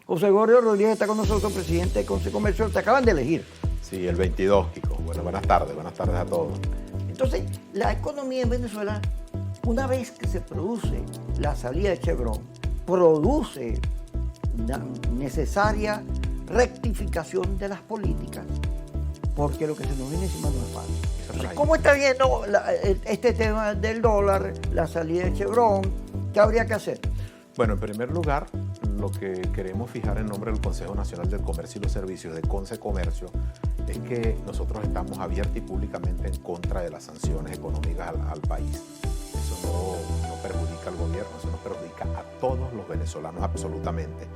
José Gregorio Rodríguez está con nosotros, presidente del Consejo Comercio. Te acaban de elegir. Sí, el 22, Kiko. Bueno, buenas tardes a todos. Entonces, la economía en Venezuela, una vez que se produce la salida de Chevron, produce una necesaria rectificación de las políticas, porque lo que se nos viene encima no es fácil. Entonces, ¿cómo está viendo este tema del dólar, la salida de Chevron? ¿Qué habría que hacer? Bueno, en primer lugar, lo que queremos fijar en nombre del Consejo Nacional del Comercio y los Servicios, de Consecomercio, es que nosotros estamos abiertos y públicamente en contra de las sanciones económicas al país. Eso no perjudica al gobierno, eso nos perjudica a todos los venezolanos absolutamente.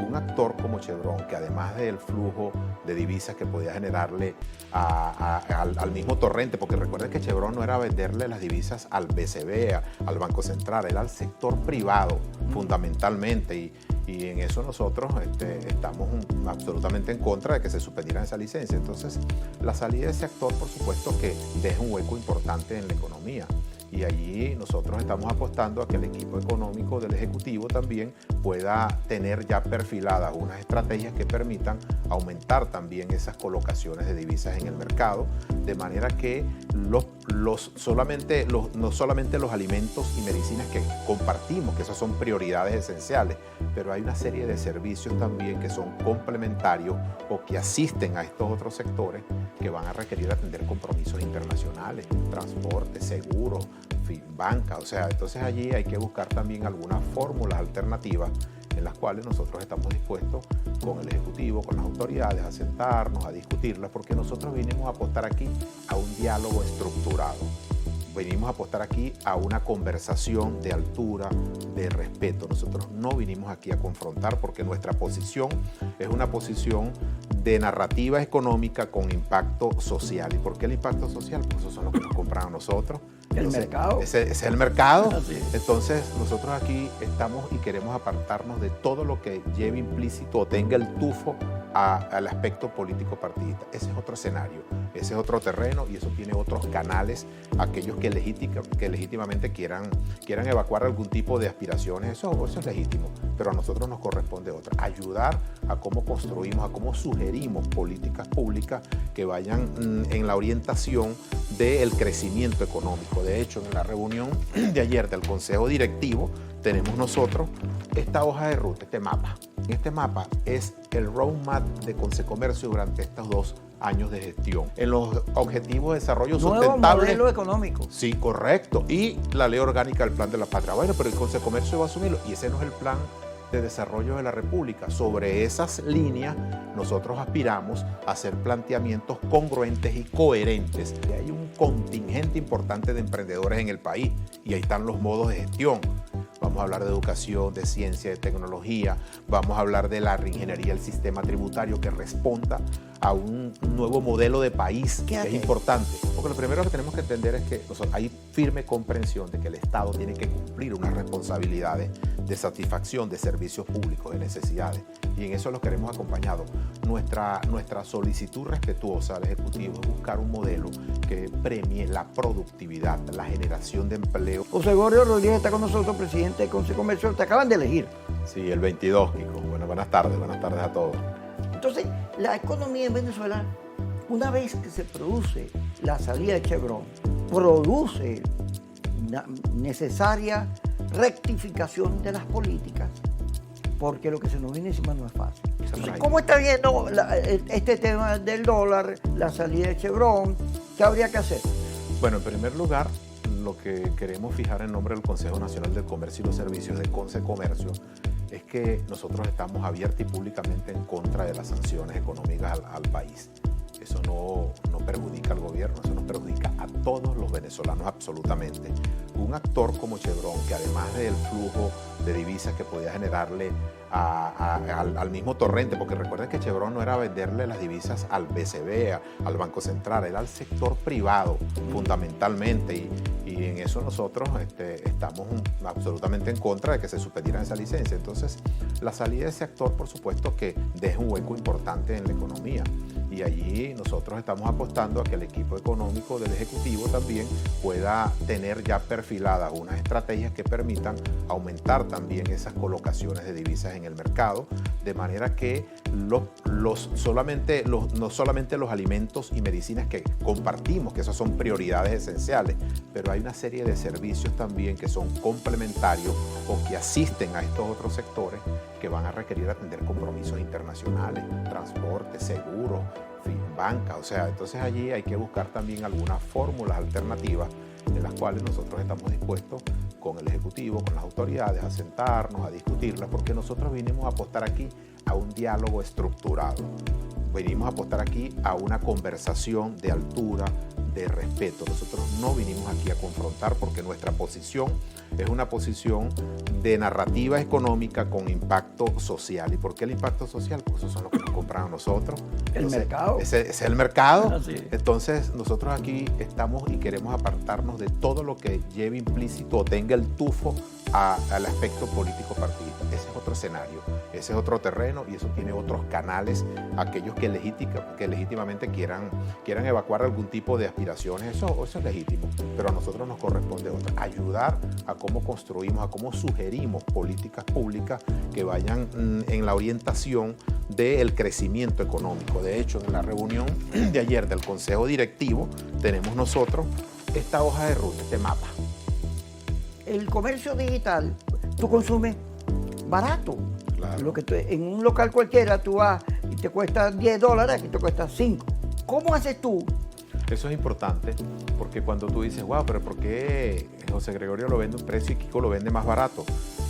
Un actor como Chevron, que además del flujo de divisas que podía generarle al mismo torrente, porque recuerden que Chevron no era venderle las divisas al BCB, al Banco Central, era al sector privado fundamentalmente, y en eso nosotros estamos absolutamente en contra de que se suspendieran esa licencia. Entonces, la salida de ese actor, por supuesto, que deja un hueco importante en la economía. Y allí nosotros estamos apostando a que el equipo económico del Ejecutivo también pueda tener ya perfiladas unas estrategias que permitan aumentar también esas colocaciones de divisas en el mercado, de manera que no solamente los alimentos y medicinas que compartimos, que esas son prioridades esenciales, pero hay una serie de servicios también que son complementarios o que asisten a estos otros sectores que van a requerir atender compromisos internacionales, transporte, seguros, banca. O sea, entonces allí hay que buscar también algunas fórmulas alternativas en las cuales nosotros estamos dispuestos con el Ejecutivo, con las autoridades, a sentarnos, a discutirlas, porque nosotros vinimos a apostar aquí a un diálogo estructurado. Venimos a apostar aquí a una conversación de altura, de respeto. Nosotros no vinimos aquí a confrontar, porque nuestra posición es una posición de narrativa económica con impacto social. ¿Y por qué el impacto social? Pues esos son los que nos compran a nosotros. Entonces, mercado. Ese es el mercado. Así. Entonces, nosotros aquí estamos y queremos apartarnos de todo lo que lleve implícito o tenga el tufo al aspecto político partidista. Ese es otro escenario, ese es otro terreno, y eso tiene otros canales. Aquellos que legítimamente quieran evacuar algún tipo de aspiraciones, eso es legítimo, pero a nosotros nos corresponde otra: ayudar a cómo construimos, a cómo sugerimos políticas públicas que vayan en la orientación del crecimiento económico. De hecho, en la reunión de ayer del Consejo Directivo tenemos nosotros esta hoja de ruta, este mapa. Este mapa es el roadmap de Consecomercio durante estos 2 años de gestión. En los objetivos de desarrollo sustentable. Nuevo modelo económico. Sí, correcto. Y la ley orgánica del Plan de la Patria. Bueno, pero el Consecomercio va a asumirlo, y ese no es el plan de desarrollo de la República. Sobre esas líneas nosotros aspiramos a hacer planteamientos congruentes y coherentes. Y hay un contingente importante de emprendedores en el país, y ahí están los modos de gestión. Vamos a hablar de educación, de ciencia, de tecnología. Vamos a hablar de la reingeniería del sistema tributario que responda a un nuevo modelo de país, que es importante. Porque lo primero que tenemos que entender es que hay firme comprensión de que el Estado tiene que cumplir unas responsabilidades de satisfacción de servicios públicos, de necesidades. Y en eso los queremos acompañados. Nuestra solicitud respetuosa al Ejecutivo es buscar un modelo que premie la productividad, la generación de empleo. José Gregorio Rodríguez está con nosotros, presidente del Consejo Comercio. Te acaban de elegir. Sí, el 22, Kiko. Bueno, buenas tardes a todos. Entonces, la economía en Venezuela, una vez que se produce la salida de Chevron, produce una necesaria rectificación de las políticas, porque lo que se nos viene encima no es fácil. Entonces, ¿cómo está viendo este tema del dólar, la salida de Chevron? ¿Qué habría que hacer? Bueno, en primer lugar, lo que queremos fijar en nombre del Consejo Nacional del Comercio y los Servicios, de Consecomercio, es que nosotros estamos abiertos y públicamente en contra de las sanciones económicas al país. Eso no perjudica al gobierno, eso nos perjudica a todos los venezolanos absolutamente. Un actor como Chevron, que además del flujo de divisas que podía generarle al mismo torrente, porque recuerden que Chevron no era venderle las divisas al BCB, al Banco Central, era al sector privado fundamentalmente, y en eso nosotros estamos absolutamente en contra de que se suspendieran esa licencia. Entonces, la salida de ese actor, por supuesto, que deja un hueco importante en la economía. Y allí nosotros estamos apostando a que el equipo económico del Ejecutivo también pueda tener ya perfiladas unas estrategias que permitan aumentar también esas colocaciones de divisas en el mercado, de manera que no solamente los alimentos y medicinas que compartimos, que esas son prioridades esenciales, pero hay una serie de servicios también que son complementarios o que asisten a estos otros sectores que van a requerir atender compromisos internacionales, transporte, seguros, banca. O sea, entonces allí hay que buscar también algunas fórmulas alternativas en las cuales nosotros estamos dispuestos con el Ejecutivo, con las autoridades, a sentarnos, a discutirlas, porque nosotros vinimos a apostar aquí a un diálogo estructurado. Venimos a apostar aquí a una conversación de altura, de respeto. Nosotros no vinimos aquí a confrontar porque nuestra posición es una posición de narrativa económica con impacto social. ¿Y por qué el impacto social? Pues esos son los que nos compran a nosotros. El mercado. Ese es el mercado. Así es. Entonces nosotros aquí estamos y queremos apartarnos de todo lo que lleve implícito o tenga el tufo al aspecto político partidista. Ese es otro escenario, ese es otro terreno y eso tiene otros canales. Aquellos que legítimamente quieran evacuar algún tipo de aspiraciones, eso es legítimo, pero a nosotros nos corresponde ayudar a cómo construimos, a cómo sugerimos políticas públicas que vayan en la orientación del crecimiento económico. De hecho, en la reunión de ayer del Consejo Directivo tenemos nosotros esta hoja de ruta, este mapa. El comercio digital, tú consumes barato. Claro. Lo que en un local cualquiera tú vas y te cuesta $10, aquí te cuesta 5. ¿Cómo haces tú? Eso es importante porque cuando tú dices, wow, pero ¿por qué José Gregorio lo vende a un precio y Kiko lo vende más barato?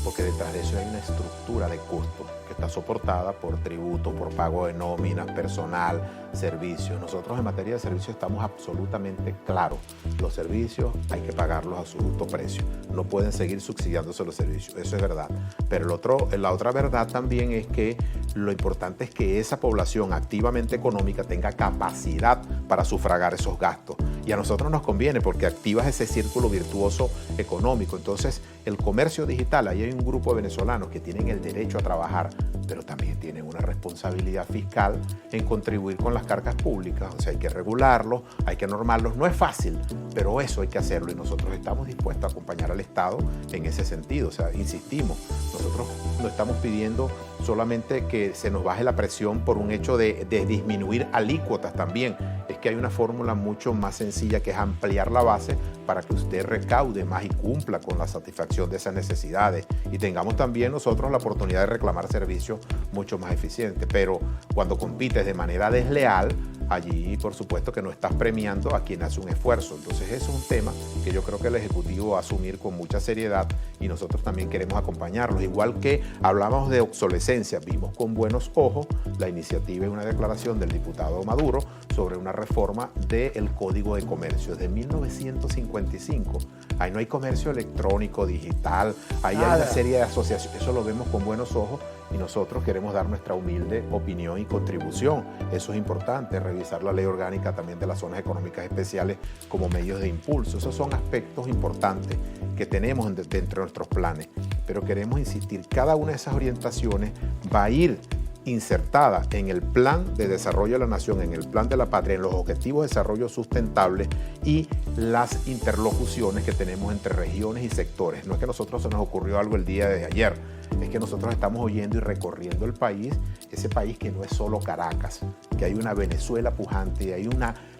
Porque detrás de eso hay una estructura de costo que está soportada por tributo, por pago de nóminas, personal, servicios. Nosotros en materia de servicios estamos absolutamente claros. Los servicios hay que pagarlos a su justo precio. No pueden seguir subsidiándose los servicios. Eso es verdad. Pero la otra verdad también es que lo importante es que esa población activamente económica tenga capacidad para sufragar esos gastos. Y a nosotros nos conviene porque activas ese círculo virtuoso económico. Entonces, el comercio digital, ahí hay un grupo de venezolanos que tienen el derecho a trabajar, pero también tienen una responsabilidad fiscal en contribuir con las cargas públicas. O sea, hay que regularlos, hay que normarlos. No es fácil, pero eso hay que hacerlo y nosotros estamos dispuestos a acompañar al Estado en ese sentido. O sea, insistimos, nosotros no estamos pidiendo solamente que se nos baje la presión por un hecho de disminuir alícuotas también. Es que hay una fórmula mucho más sencilla que es ampliar la base para que usted recaude más y cumpla con la satisfacción de esas necesidades y tengamos también nosotros la oportunidad de reclamar servicios mucho más eficientes. Pero cuando compites de manera desleal, allí por supuesto que no estás premiando a quien hace un esfuerzo. Entonces eso es un tema que yo creo que el Ejecutivo va a asumir con mucha seriedad y nosotros también queremos acompañarlos. Igual que hablamos de obsolescencia, vimos con buenos ojos la iniciativa y una declaración del diputado Maduro sobre una reforma del Código de Comercio de 1955. Ahí no hay comercio electrónico, digital, ahí hay una serie de asociaciones. Eso lo vemos con buenos ojos y nosotros queremos dar nuestra humilde opinión y contribución. Eso es importante, revisar la ley orgánica también de las zonas económicas especiales como medios de impulso. Esos son aspectos importantes que tenemos dentro de nuestros planes, pero queremos insistir, cada una de esas orientaciones va a ir insertada en el plan de desarrollo de la nación, en el plan de la patria, en los objetivos de desarrollo sustentable y las interlocuciones que tenemos entre regiones y sectores. No es que a nosotros se nos ocurrió algo el día de ayer, es que nosotros estamos oyendo y recorriendo el país, ese país que no es solo Caracas, que hay una Venezuela pujante y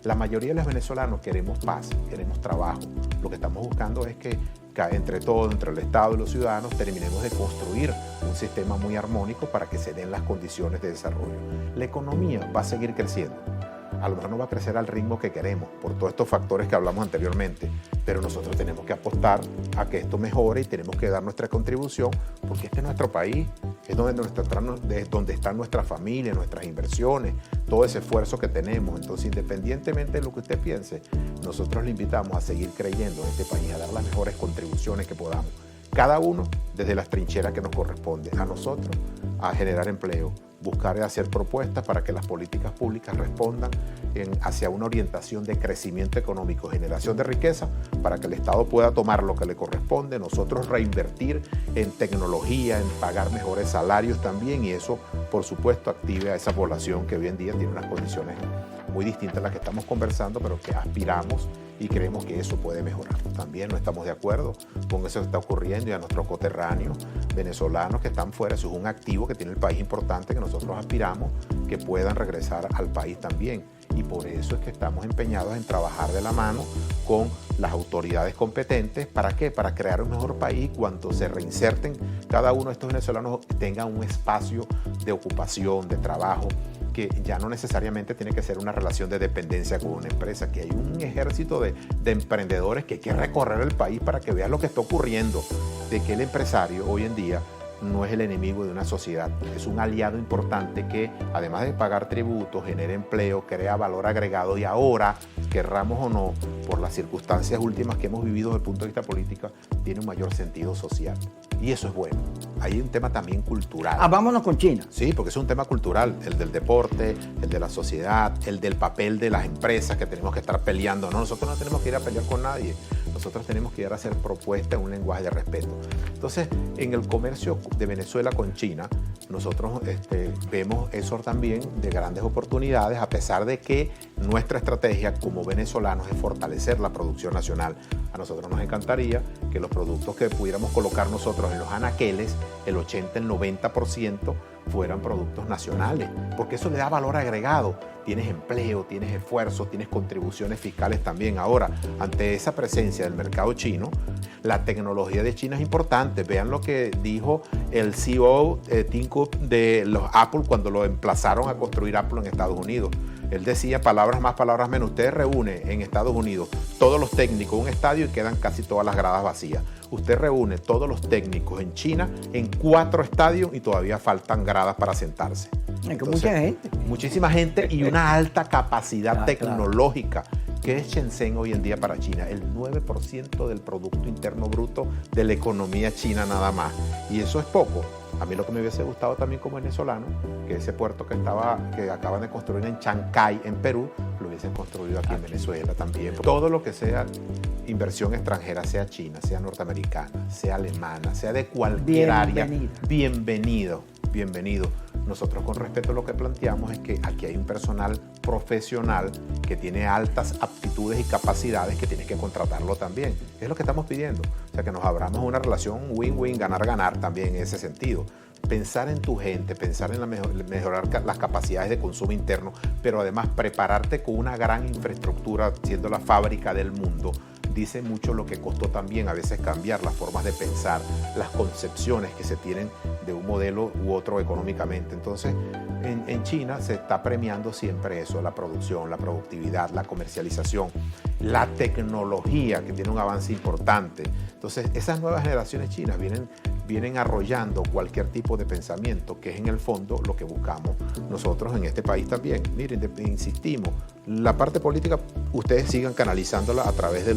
la mayoría de los venezolanos queremos paz, queremos trabajo. Lo que estamos buscando es que entre todos, entre el Estado y los ciudadanos, terminemos de construir un sistema muy armónico para que se den las condiciones de desarrollo. La economía va a seguir creciendo. A lo mejor no va a crecer al ritmo que queremos por todos estos factores que hablamos anteriormente, pero nosotros tenemos que apostar a que esto mejore y tenemos que dar nuestra contribución porque este es nuestro país, es donde están nuestras familias, nuestras inversiones, todo ese esfuerzo que tenemos. Entonces, independientemente de lo que usted piense, nosotros le invitamos a seguir creyendo en este país, a dar las mejores contribuciones que podamos. Cada uno desde las trincheras que nos corresponde. A nosotros, a generar empleo, buscar hacer propuestas para que las políticas públicas respondan hacia una orientación de crecimiento económico, generación de riqueza, para que el Estado pueda tomar lo que le corresponde, nosotros reinvertir en tecnología, en pagar mejores salarios también, y eso, por supuesto, active a esa población que hoy en día tiene unas condiciones muy distintas a las que estamos conversando, pero que aspiramos y creemos que eso puede mejorar. También no estamos de acuerdo con eso que está ocurriendo, y a nuestros coterráneos venezolanos que están fuera, eso es un activo que tiene el país importante, que nosotros aspiramos que puedan regresar al país también. Y por eso es que estamos empeñados en trabajar de la mano con las autoridades competentes. ¿Para qué? Para crear un mejor país. Cuando se reinserten, cada uno de estos venezolanos tenga un espacio de ocupación, de trabajo, que ya no necesariamente tiene que ser una relación de dependencia con una empresa, que hay un ejército de emprendedores que hay que recorrer el país para que vean lo que está ocurriendo, de que el empresario hoy en día no es el enemigo de una sociedad, es un aliado importante que, además de pagar tributos, genera empleo, crea valor agregado, y ahora, querramos o no, por las circunstancias últimas que hemos vivido desde el punto de vista político, tiene un mayor sentido social. Y eso es bueno. Hay un tema también cultural. Vámonos con China. Sí, porque es un tema cultural, el del deporte, el de la sociedad, el del papel de las empresas que tenemos que estar peleando. No, nosotros no tenemos que ir a pelear con nadie. Nosotros tenemos que ir a hacer propuestas en un lenguaje de respeto. Entonces, en el comercio de Venezuela con China, nosotros vemos eso también de grandes oportunidades, a pesar de que nuestra estrategia como venezolanos es fortalecer la producción nacional. A nosotros nos encantaría que los productos que pudiéramos colocar nosotros en los anaqueles, el 80, el 90% fueran productos nacionales, porque eso le da valor agregado. Tienes empleo, tienes esfuerzo, tienes contribuciones fiscales también. Ahora, ante esa presencia del mercado chino, la tecnología de China es importante. Vean lo que dijo el CEO Tim Cook de los Apple cuando lo emplazaron a construir Apple en Estados Unidos. Él decía, palabras más, palabras menos. Usted reúne en Estados Unidos todos los técnicos en un estadio y quedan casi todas las gradas vacías. Usted reúne todos los técnicos en China en 4 estadios y todavía faltan gradas para sentarse. Entonces, mucha gente. Muchísima gente y una alta capacidad tecnológica. ¿Qué es Shenzhen hoy en día para China? El 9% del Producto Interno Bruto de la economía china nada más. Y eso es poco. A mí lo que me hubiese gustado también como venezolano, que ese puerto que acaban de construir en Chancay, en Perú, lo hubiesen construido aquí en Venezuela también. Todo lo que sea inversión extranjera, sea china, sea norteamericana, sea alemana, sea de cualquier área, bienvenido. Nosotros, con respecto a lo que planteamos, es que aquí hay un personal profesional que tiene altas aptitudes y capacidades, que tiene que contratarlo también. Es lo que estamos pidiendo. O sea, que nos abramos una relación win-win, ganar-ganar también en ese sentido. Pensar en tu gente, pensar en mejorar las capacidades de consumo interno, pero además prepararte con una gran infraestructura, siendo la fábrica del mundo, dice mucho lo que costó también a veces cambiar las formas de pensar, las concepciones que se tienen de un modelo u otro económicamente. Entonces, en China se está premiando siempre eso, la producción, la productividad, la comercialización, la tecnología, que tiene un avance importante. Entonces, esas nuevas generaciones chinas vienen arrollando cualquier tipo de pensamiento, que es en el fondo lo que buscamos nosotros en este país también. Miren, insistimos, la parte política ustedes sigan canalizándola a través de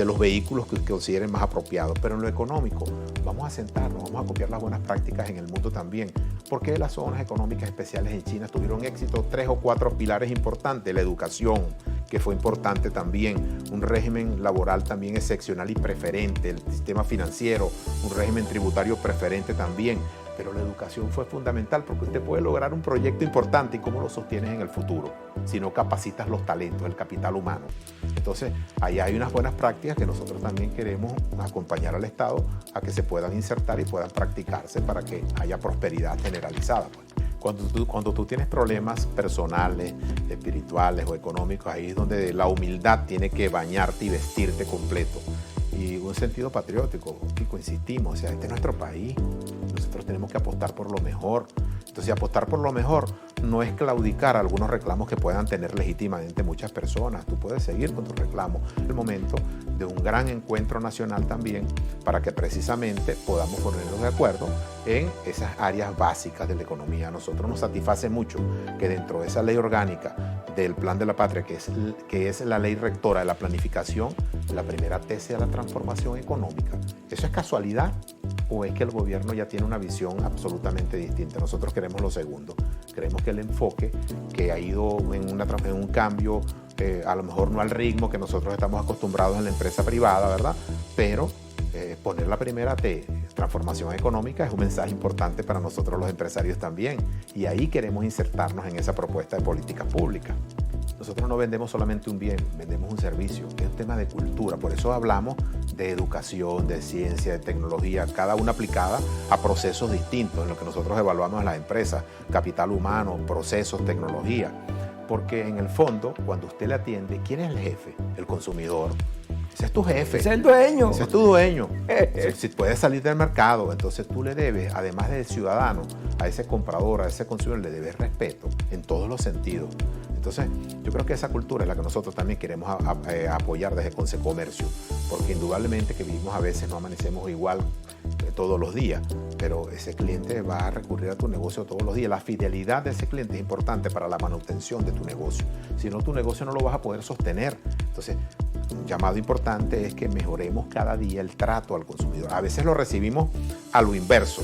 los vehículos que consideren más apropiados, pero en lo económico vamos a sentarnos, vamos a copiar las buenas prácticas en el mundo también. ¿Por qué las zonas económicas especiales en China tuvieron éxito? 3 o 4 pilares importantes: la educación, que fue importante también, un régimen laboral también excepcional y preferente, el sistema financiero, un régimen tributario preferente también. Pero la educación fue fundamental, porque usted puede lograr un proyecto importante, y cómo lo sostienes en el futuro si no capacitas los talentos, el capital humano. Entonces, ahí hay unas buenas prácticas que nosotros también queremos acompañar al Estado a que se puedan insertar y puedan practicarse para que haya prosperidad generalizada, pues. Cuando tú tienes problemas personales, espirituales o económicos, ahí es donde la humildad tiene que bañarte y vestirte completo. Y un sentido patriótico, Kiko, insistimos, o sea, este es nuestro país, nosotros tenemos que apostar por lo mejor. Entonces, apostar por lo mejor no es claudicar a algunos reclamos que puedan tener legítimamente muchas personas. Tú puedes seguir con tus reclamos. Es el momento de un gran encuentro nacional también, para que precisamente podamos ponernos de acuerdo en esas áreas básicas de la economía. A nosotros nos satisface mucho que dentro de esa ley orgánica del Plan de la Patria, que es la ley rectora de la planificación, la primera T sea la transformación económica. ¿Eso es casualidad o es que el gobierno ya tiene una visión absolutamente distinta? Nosotros queremos lo segundo. Creemos que el enfoque que ha ido en un cambio, a lo mejor no al ritmo que nosotros estamos acostumbrados en la empresa privada, ¿verdad? Pero poner la primera T, transformación económica, es un mensaje importante para nosotros los empresarios también. Y ahí queremos insertarnos en esa propuesta de políticas públicas. Nosotros no vendemos solamente un bien, vendemos un servicio, es un tema de cultura. Por eso hablamos de educación, de ciencia, de tecnología, cada una aplicada a procesos distintos en lo que nosotros evaluamos en las empresas, capital humano, procesos, tecnología. Porque en el fondo, cuando usted le atiende, ¿quién es el jefe? El consumidor. Ese es tu jefe. Ese es el dueño. Ese es tu dueño. Si puedes salir del mercado, entonces tú le debes, además del ciudadano, a ese comprador, a ese consumidor, le debes respeto en todos los sentidos. Entonces, yo creo que esa cultura es la que nosotros también queremos apoyar desde Consecomercio, porque indudablemente que vivimos a veces, no amanecemos igual todos los días, pero ese cliente va a recurrir a tu negocio todos los días. La fidelidad de ese cliente es importante para la manutención de tu negocio. Si no, tu negocio no lo vas a poder sostener. Entonces, un llamado importante es que mejoremos cada día el trato al consumidor. A veces lo recibimos a lo inverso,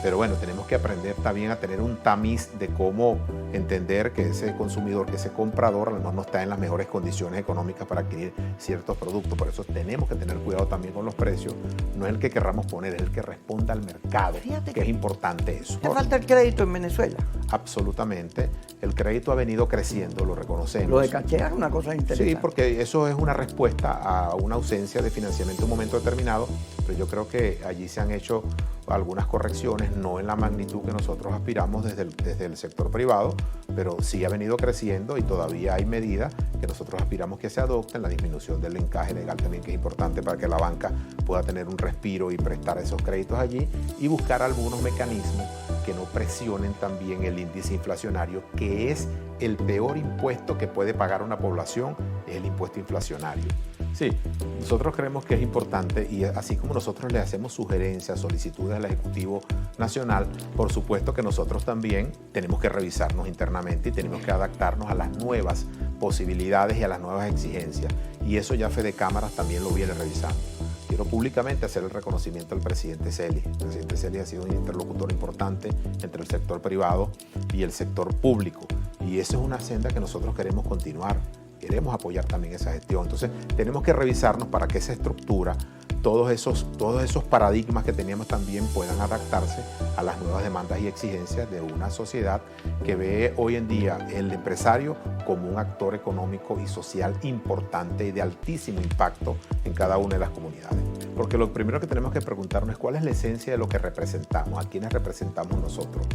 pero bueno, tenemos que aprender también a tener un tamiz de cómo entender que ese consumidor, que ese comprador a lo mejor no está en las mejores condiciones económicas para adquirir ciertos productos. Por eso tenemos que tener cuidado también con los precios. No es el que querramos poner, es el que responda al mercado. Fíjate que es importante eso. ¿Te falta el crédito en Venezuela? Absolutamente. El crédito ha venido creciendo, lo reconocemos. Lo de Cachea es una cosa interesante. Sí, porque eso es una respuesta a una ausencia de financiamiento en un momento determinado, pero yo creo que allí se han hecho algunas correcciones, no en la magnitud que nosotros aspiramos desde el sector privado, pero sí ha venido creciendo y todavía hay medidas que nosotros aspiramos que se adopten. La disminución del encaje legal también, que es importante para que la banca pueda tener un respiro y prestar esos créditos allí, y buscar algunos mecanismos que no presionen también el índice inflacionario, que es el peor impuesto que puede pagar una población, es el impuesto inflacionario. Sí, nosotros creemos que es importante, y así como nosotros le hacemos sugerencias, solicitudes al Ejecutivo Nacional, por supuesto que nosotros también tenemos que revisarnos internamente y tenemos que adaptarnos a las nuevas posibilidades y a las nuevas exigencias. Y eso ya Fede Cámaras también lo viene revisando. Quiero públicamente hacer el reconocimiento al presidente Celis. El presidente Celis ha sido un interlocutor importante entre el sector privado y el sector público. Y esa es una senda que nosotros queremos continuar. Queremos apoyar también esa gestión. Entonces, tenemos que revisarnos para que esa estructura, todos esos paradigmas que teníamos también puedan adaptarse a las nuevas demandas y exigencias de una sociedad que ve hoy en día el empresario como un actor económico y social importante y de altísimo impacto en cada una de las comunidades. Porque lo primero que tenemos que preguntarnos es cuál es la esencia de lo que representamos, a quiénes representamos nosotros.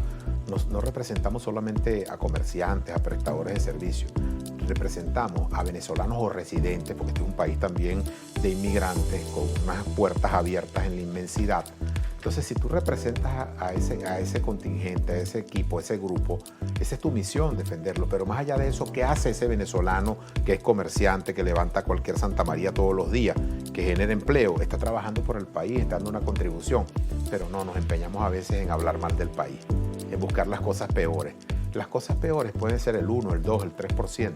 No representamos solamente a comerciantes, a prestadores de servicios. Representamos a venezolanos o residentes, porque este es un país también de inmigrantes con unas puertas abiertas en la inmensidad. Entonces, si tú representas a ese contingente, a ese equipo, a ese grupo, esa es tu misión, defenderlo. Pero más allá de eso, ¿qué hace ese venezolano que es comerciante, que levanta cualquier Santa María todos los días, que genera empleo? Está trabajando por el país, está dando una contribución. Pero no, nos empeñamos a veces en hablar mal del país, en buscar las cosas peores. Las cosas peores pueden ser el 1, el 2, el 3%,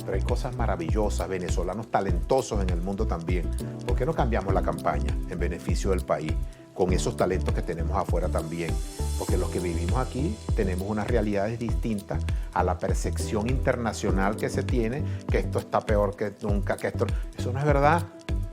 pero hay cosas maravillosas, venezolanos talentosos en el mundo también. ¿Por qué no cambiamos la campaña en beneficio del país con esos talentos que tenemos afuera también? Porque los que vivimos aquí tenemos unas realidades distintas a la percepción internacional que se tiene, que esto está peor que nunca, que esto... Eso no es verdad.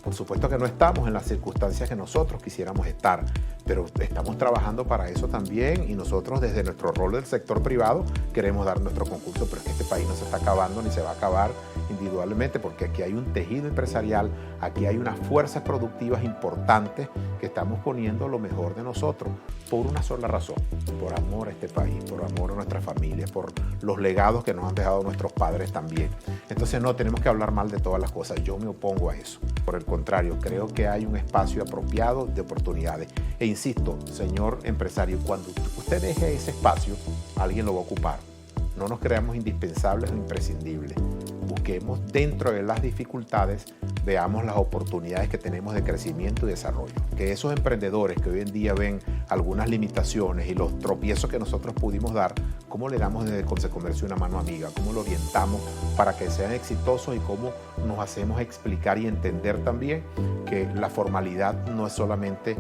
Por supuesto que no estamos en las circunstancias que nosotros quisiéramos estar, pero estamos trabajando para eso también, y nosotros desde nuestro rol del sector privado queremos dar nuestro concurso, pero es que este país no se está acabando ni se va a acabar individualmente, porque aquí hay un tejido empresarial, aquí hay unas fuerzas productivas importantes que estamos poniendo lo mejor de nosotros por una sola razón: por amor a este país, por amor a nuestras familias, por los legados que nos han dejado nuestros padres también. Entonces no tenemos que hablar mal de todas las cosas. Yo me opongo a eso. Por el contrario, creo que hay un espacio apropiado de oportunidades. E insisto, señor empresario, cuando usted deje ese espacio, alguien lo va a ocupar. No nos creamos indispensables o imprescindibles. busquemos dentro de las dificultades, veamos las oportunidades que tenemos de crecimiento y desarrollo. Que esos emprendedores que hoy en día ven algunas limitaciones y los tropiezos que nosotros pudimos dar, ¿cómo le damos desde Consecomercio una mano amiga? ¿Cómo lo orientamos para que sean exitosos y cómo nos hacemos explicar y entender también que la formalidad no es solamente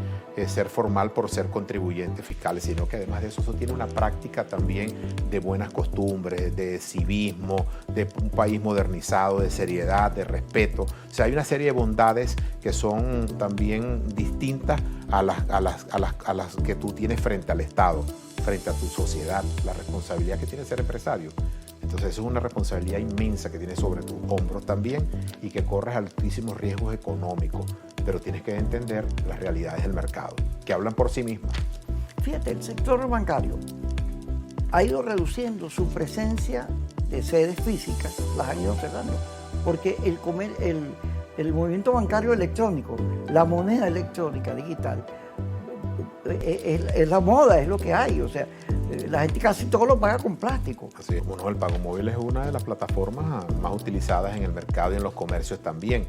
ser formal por ser contribuyentes fiscales, sino que además de eso tiene una práctica también de buenas costumbres, de civismo, de un país modernizado, de seriedad, de respeto? O sea, hay una serie de bondades que son también distintas a las que tú tienes frente al Estado, frente a tu sociedad, la responsabilidad que tiene ser empresario. Entonces eso es una responsabilidad inmensa que tienes sobre tus hombros también y que corres altísimos riesgos económicos, pero tienes que entender las realidades del mercado, que hablan por sí mismas. Fíjate, el sector bancario ha ido reduciendo su presencia de sedes físicas, las han ido cerrando, porque el movimiento bancario electrónico, la moneda electrónica digital, es la moda, es lo que hay. O sea, la gente casi todo lo paga con plástico. Así es, bueno, el pago móvil es una de las plataformas más utilizadas en el mercado y en los comercios también.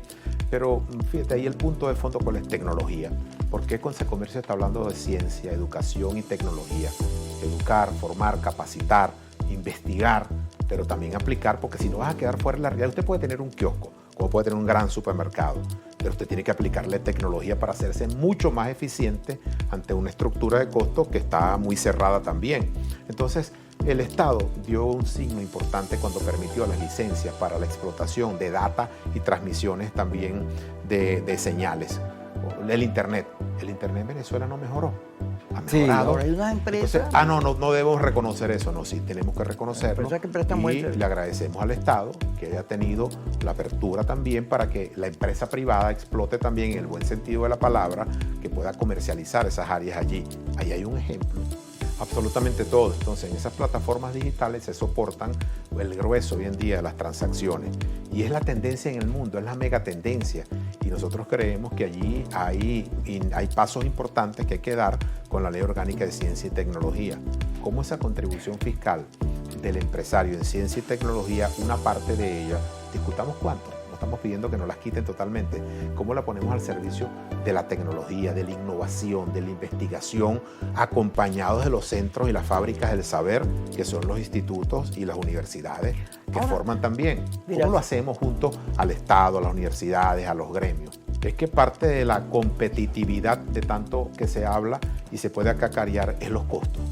Pero fíjate, ahí el punto de fondo, ¿cuál es? Tecnología. ¿Por qué Consecomercio está hablando de ciencia, educación y tecnología? Educar, formar, capacitar, investigar, pero también aplicar, porque si no vas a quedar fuera de la realidad. Usted puede tener un kiosco, como puede tener un gran supermercado, pero usted tiene que aplicarle tecnología para hacerse mucho más eficiente ante una estructura de costo que está muy cerrada también. Entonces, el Estado dio un signo importante cuando permitió las licencias para la explotación de data y transmisiones también de señales. El Internet en Venezuela no mejoró. Ha mejorado. Sí, hay una empresa. Entonces, no debemos reconocer eso, no, sí, tenemos que reconocerlo. Y le agradecemos al Estado que haya tenido la apertura también para que la empresa privada explote también, en el buen sentido de la palabra, que pueda comercializar esas áreas allí. Ahí hay un ejemplo. Absolutamente todo. Entonces, en esas plataformas digitales se soportan el grueso hoy en día de las transacciones. Y es la tendencia en el mundo, es la mega tendencia. Y nosotros creemos que allí hay pasos importantes que hay que dar con la Ley Orgánica de Ciencia y Tecnología. Cómo esa contribución fiscal del empresario en ciencia y tecnología, una parte de ella, discutamos cuánto. No estamos pidiendo que nos las quiten totalmente. ¿Cómo la ponemos al servicio de la tecnología, de la innovación, de la investigación, acompañados de los centros y las fábricas del saber, que son los institutos y las universidades que forman también? ¿Cómo lo hacemos junto al Estado, a las universidades, a los gremios? Es que parte de la competitividad de tanto que se habla y se puede acacarear es los costos.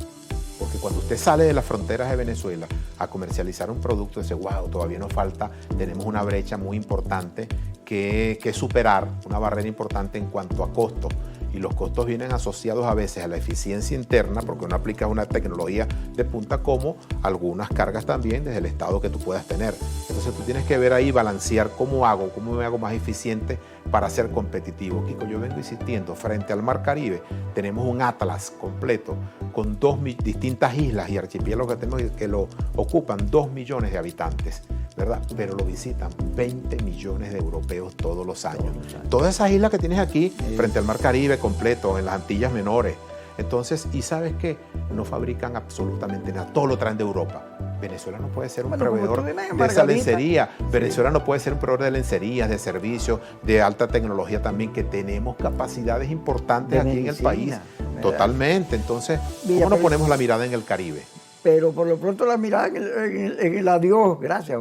Porque cuando usted sale de las fronteras de Venezuela a comercializar un producto, dice, wow, todavía nos falta, tenemos una brecha muy importante que superar, una barrera importante en cuanto a costos. Y los costos vienen asociados a veces a la eficiencia interna, porque uno aplica una tecnología de punta, como algunas cargas también desde el Estado que tú puedas tener. Entonces tú tienes que ver ahí, balancear cómo me hago más eficiente para ser competitivo. Kiko, yo vengo insistiendo, frente al Mar Caribe tenemos un atlas completo con distintas islas y archipiélagos que lo ocupan 2 millones de habitantes, ¿verdad? Pero lo visitan 20 millones de europeos todos los años. Todas esas islas que tienes aquí, frente al Mar Caribe completo, en las Antillas Menores. Entonces, ¿y sabes qué? No fabrican absolutamente nada, todo lo traen de Europa. Venezuela no puede ser un proveedor de esa lencería. Venezuela no puede ser un proveedor de lencerías, de servicios, de alta tecnología también, que tenemos capacidades importantes aquí en el país. Totalmente. Entonces, ¿cómo nos ponemos la mirada en el Caribe? Pero por lo pronto la mirada en el adiós, gracias.